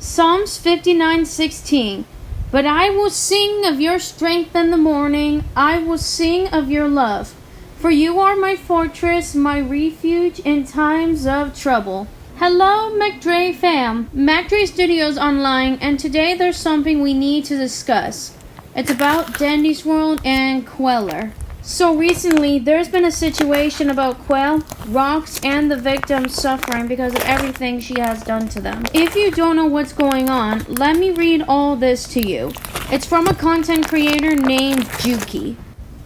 Psalms 59:16. But I will sing of your strength in the morning. I will sing of your love. For you are my fortress, my refuge in times of trouble. Hello, McDre fam. McDre Studios online, and today there's something we need to discuss. It's about Dandy's World and Qwel. So recently, there's been a situation about Qwel, Rox, and the victims suffering because of everything she has done to them. If you don't know what's going on, let me read all this to you. It's from a content creator named Juki.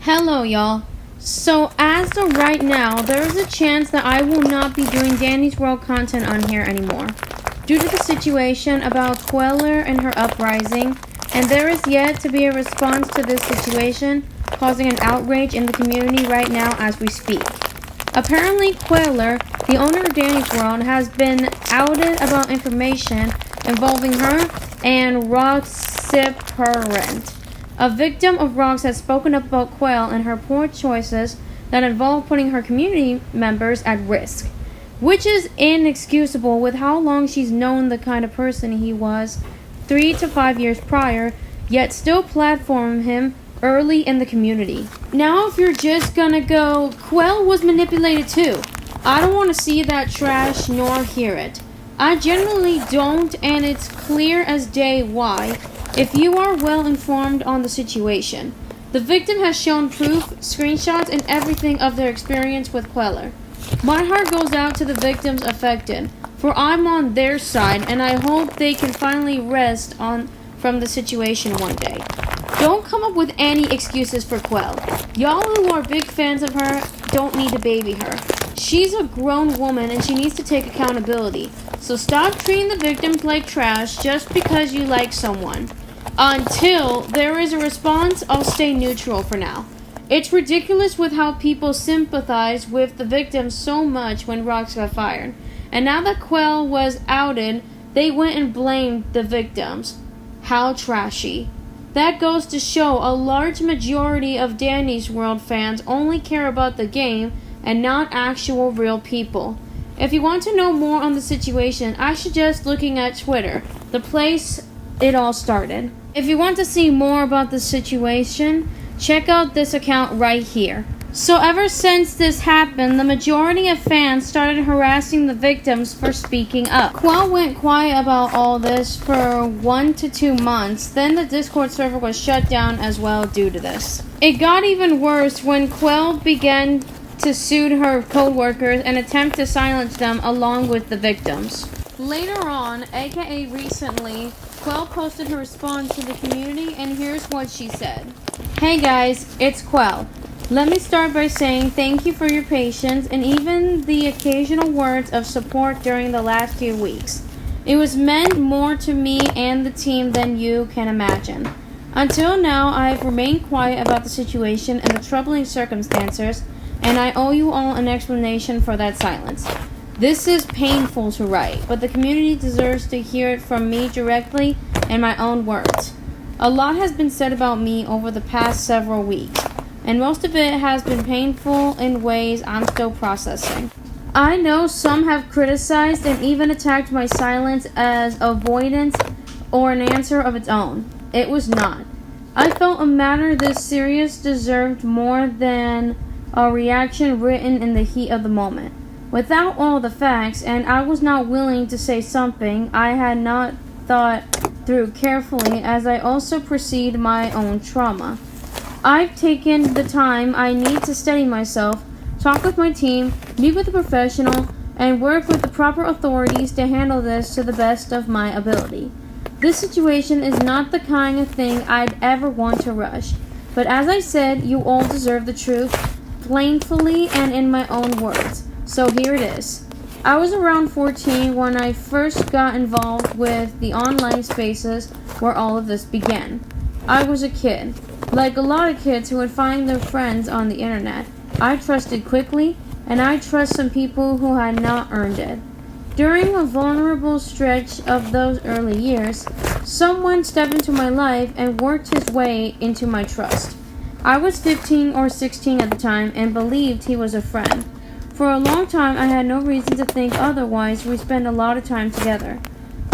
Hello, y'all. So as of right now, there is a chance that I will not be doing Dandy's World content on here anymore, due to the situation about Qwel and her uprising, and there is yet to be a response to this situation, causing an outrage in the community right now as we speak. Apparently, Qwel, the owner of Dandy's World, has been outed about information involving her and Rox. A victim of Rox has spoken up about Qwel and her poor choices that involve putting her community members at risk, which is inexcusable with how long she's known the kind of person he was 3 to 5 years prior, yet still platform him early in the community. Now if you're just gonna go, Qwel was manipulated too, I don't want to see that trash nor hear it. I generally don't, and it's clear as day why, if you are well informed on the situation. The victim has shown proof, screenshots, and everything of their experience with Qwel. My heart goes out to the victims affected, for I'm on their side, and I hope they can finally rest from the situation one day. Don't come up with any excuses for Qwel. Y'all who are big fans of her don't need to baby her. She's a grown woman and she needs to take accountability. So stop treating the victims like trash just because you like someone. Until there is a response, I'll stay neutral for now. It's ridiculous with how people sympathize with the victims so much when Rox got fired. And now that Qwel was outed, they went and blamed the victims. How trashy. That goes to show a large majority of Dandy's World fans only care about the game and not actual real people. If you want to know more on the situation, I suggest looking at Twitter, the place it all started. If you want to see more about the situation, check out this account right here. So ever since this happened, the majority of fans started harassing the victims for speaking up. Qwel went quiet about all this for 1 to 2 months, then the Discord server was shut down as well due to this. It got even worse when Qwel began to sue her co-workers and attempt to silence them along with the victims. Later on, aka recently, Qwel posted her response to the community, and here's what she said. Hey guys, it's Qwel. Let me start by saying thank you for your patience and even the occasional words of support during the last few weeks. It was meant more to me and the team than you can imagine. Until now, I have remained quiet about the situation and the troubling circumstances, and I owe you all an explanation for that silence. This is painful to write, but the community deserves to hear it from me directly in my own words. A lot has been said about me over the past several weeks, and most of it has been painful in ways I'm still processing. I know some have criticized and even attacked my silence as avoidance or an answer of its own. It was not. I felt a matter this serious deserved more than a reaction written in the heat of the moment, without all the facts, and I was not willing to say something I had not thought through carefully as I also perceived my own trauma. I've taken the time I need to steady myself, talk with my team, meet with a professional, and work with the proper authorities to handle this to the best of my ability. This situation is not the kind of thing I'd ever want to rush, but as I said, you all deserve the truth, plainly and in my own words. So here it is. I was around 14 when I first got involved with the online spaces where all of this began. I was a kid. Like a lot of kids who would find their friends on the internet, I trusted quickly, and I trust some people who had not earned it. During a vulnerable stretch of those early years, someone stepped into my life and worked his way into my trust. I was 15 or 16 at the time and believed he was a friend. For a long time, I had no reason to think otherwise. We spent a lot of time together.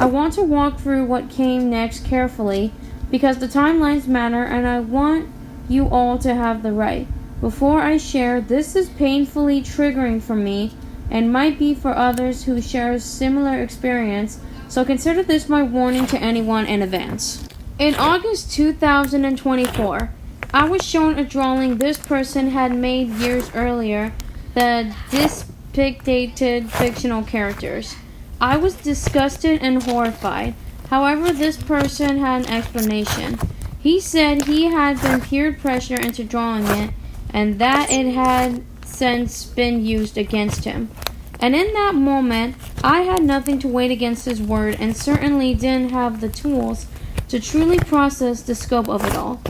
I want to walk through what came next carefully because the timelines matter and I want you all to have the right. Before I share, this is painfully triggering for me and might be for others who share a similar experience, so consider this my warning to anyone in advance. In August 2024, I was shown a drawing this person had made years earlier that depicted fictional characters. I was disgusted and horrified. However, this person had an explanation. He said he had been peer pressure into drawing it and that it had since been used against him. And in that moment, I had nothing to weigh against his word and certainly didn't have the tools to truly process the scope of it all.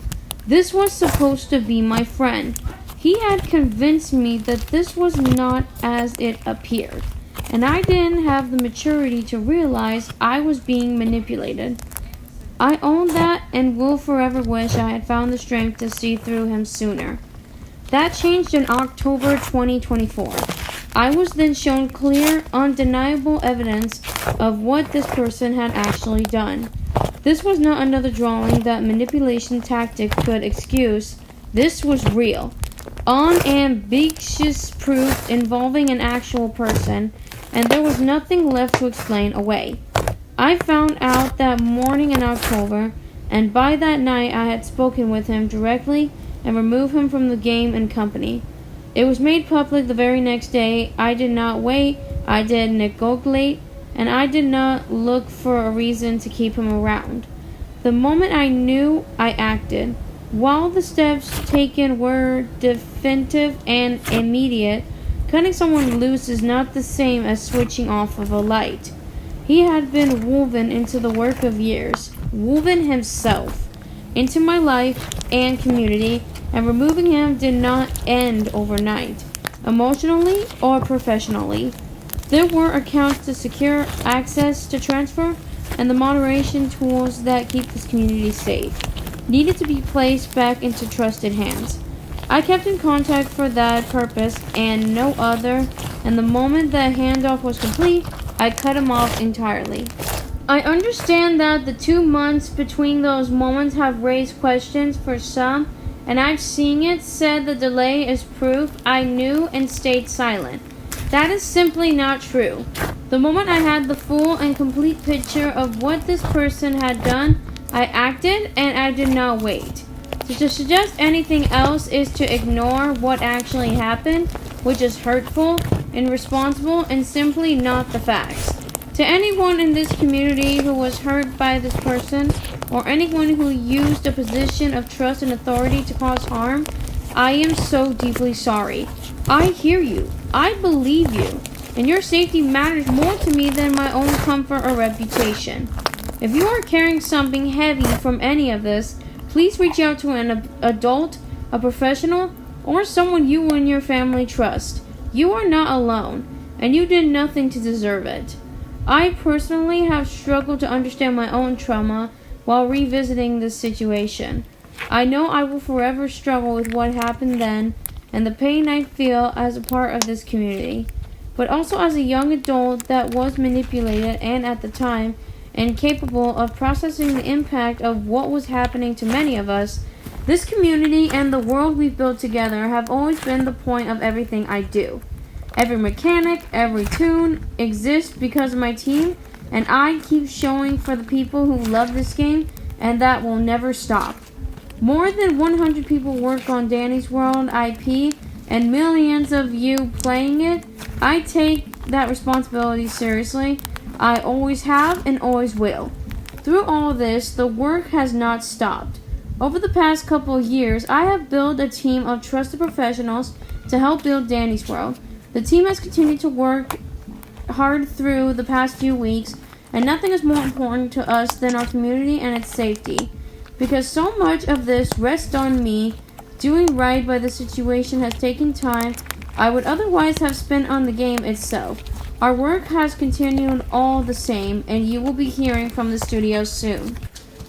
This was supposed to be my friend. He had convinced me that this was not as it appeared, and I didn't have the maturity to realize I was being manipulated. I own that and will forever wish I had found the strength to see through him sooner. That changed in October 2024. I was then shown clear, undeniable evidence of what this person had actually done. This was not another drawing that manipulation tactic could excuse. This was real, unambiguous proof involving an actual person, and there was nothing left to explain away. I found out that morning in October, and by that night I had spoken with him directly and removed him from the game and company. It was made public the very next day. I did not wait, I did negotiate, and I did not look for a reason to keep him around. The moment I knew, I acted. While the steps taken were definitive and immediate, cutting someone loose is not the same as switching off of a light. He had been woven into the work of years, woven himself into my life and community, and removing him did not end overnight, emotionally or professionally. There were accounts to secure access to transfer, and the moderation tools that keep this community safe needed to be placed back into trusted hands. I kept in contact for that purpose and no other, and the moment that handoff was complete, I cut him off entirely. I understand that the 2 months between those moments have raised questions for some, and I've seen it said the delay is proof I knew and stayed silent. That is simply not true. The moment I had the full and complete picture of what this person had done, I acted and I did not wait. To suggest anything else is to ignore what actually happened, which is hurtful, irresponsible, and simply not the facts. To anyone in this community who was hurt by this person, or anyone who used a position of trust and authority to cause harm, I am so deeply sorry. I hear you. I believe you. And your safety matters more to me than my own comfort or reputation. If you are carrying something heavy from any of this, please reach out to an adult, a professional, or someone you and your family trust. You are not alone, and you did nothing to deserve it. I personally have struggled to understand my own trauma while revisiting this situation. I know I will forever struggle with what happened then and the pain I feel as a part of this community, but also as a young adult that was manipulated and at the time incapable of processing the impact of what was happening to many of us. This community and the world we've built together have always been the point of everything I do. Every mechanic, every tune exists because of my team, and I keep showing for the people who love this game, and that will never stop. More than 100 people work on Danny's World IP, and millions of you playing it. I take that responsibility seriously. I always have and always will. Through all this, the work has not stopped. Over the past couple of years, I have built a team of trusted professionals to help build Danny's World. The team has continued to work hard through the past few weeks, and nothing is more important to us than our community and its safety. Because so much of this rests on me, doing right by the situation has taken time I would otherwise have spent on the game itself. Our work has continued all the same, and you will be hearing from the studio soon.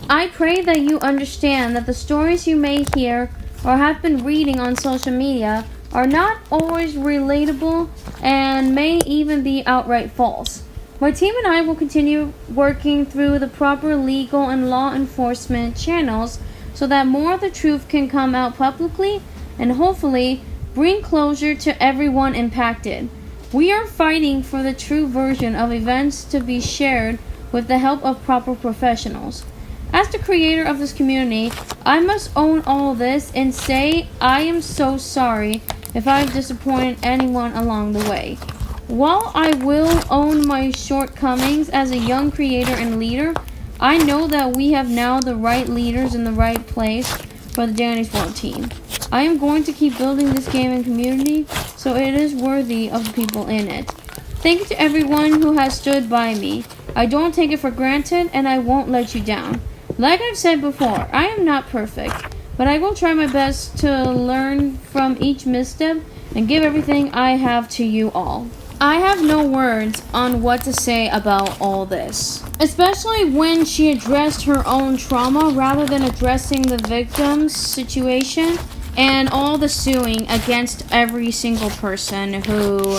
I pray that you understand that the stories you may hear or have been reading on social media are not always relatable and may even be outright false. My team and I will continue working through the proper legal and law enforcement channels so that more of the truth can come out publicly and hopefully bring closure to everyone impacted. We are fighting for the true version of events to be shared with the help of proper professionals. As the creator of this community, I must own all this and say I am so sorry if I've disappointed anyone along the way. While I will own my shortcomings as a young creator and leader, I know that we have now the right leaders in the right place for the Danny's World team. I am going to keep building this gaming community so it is worthy of the people in it. Thank you to everyone who has stood by me. I don't take it for granted and I won't let you down. Like I've said before, I am not perfect, but I will try my best to learn from each misstep and give everything I have to you all. I have no words on what to say about all this, especially when she addressed her own trauma rather than addressing the victim's situation and all the suing against every single person who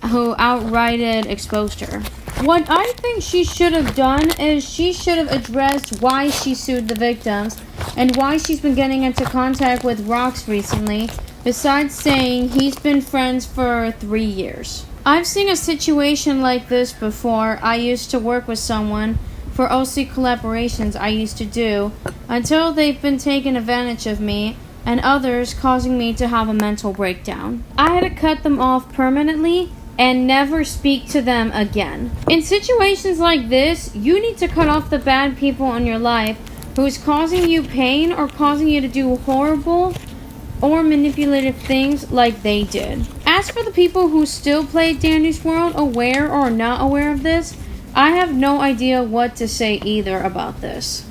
outrighted exposed her. What I think she should have done is she should have addressed why she sued the victims and why she's been getting into contact with Rox recently, besides saying he's been friends for 3 years. I've seen a situation like this before. I used to work with someone for OC collaborations I used to do until they've been taking advantage of me and others causing me to have a mental breakdown. I had to cut them off permanently and never speak to them again. In situations like this, you need to cut off the bad people in your life who is causing you pain or causing you to do horrible or manipulative things like they did. As for the people who still play Danny's World, aware or not aware of this, I have no idea what to say either about this.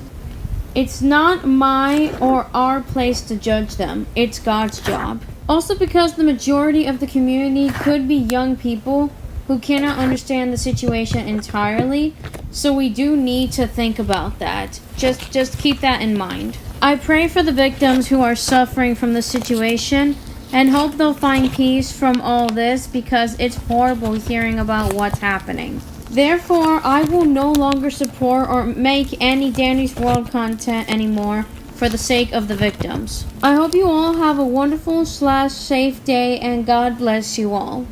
It's not my or our place to judge them. It's God's job. Also, because the majority of the community could be young people who cannot understand the situation entirely, so we do need to think about that. Just keep that in mind. I pray for the victims who are suffering from the situation and hope they'll find peace from all this because it's horrible hearing about what's happening. Therefore, I will no longer support or make any Danny's World content anymore for the sake of the victims. I hope you all have a wonderful/safe day and God bless you all.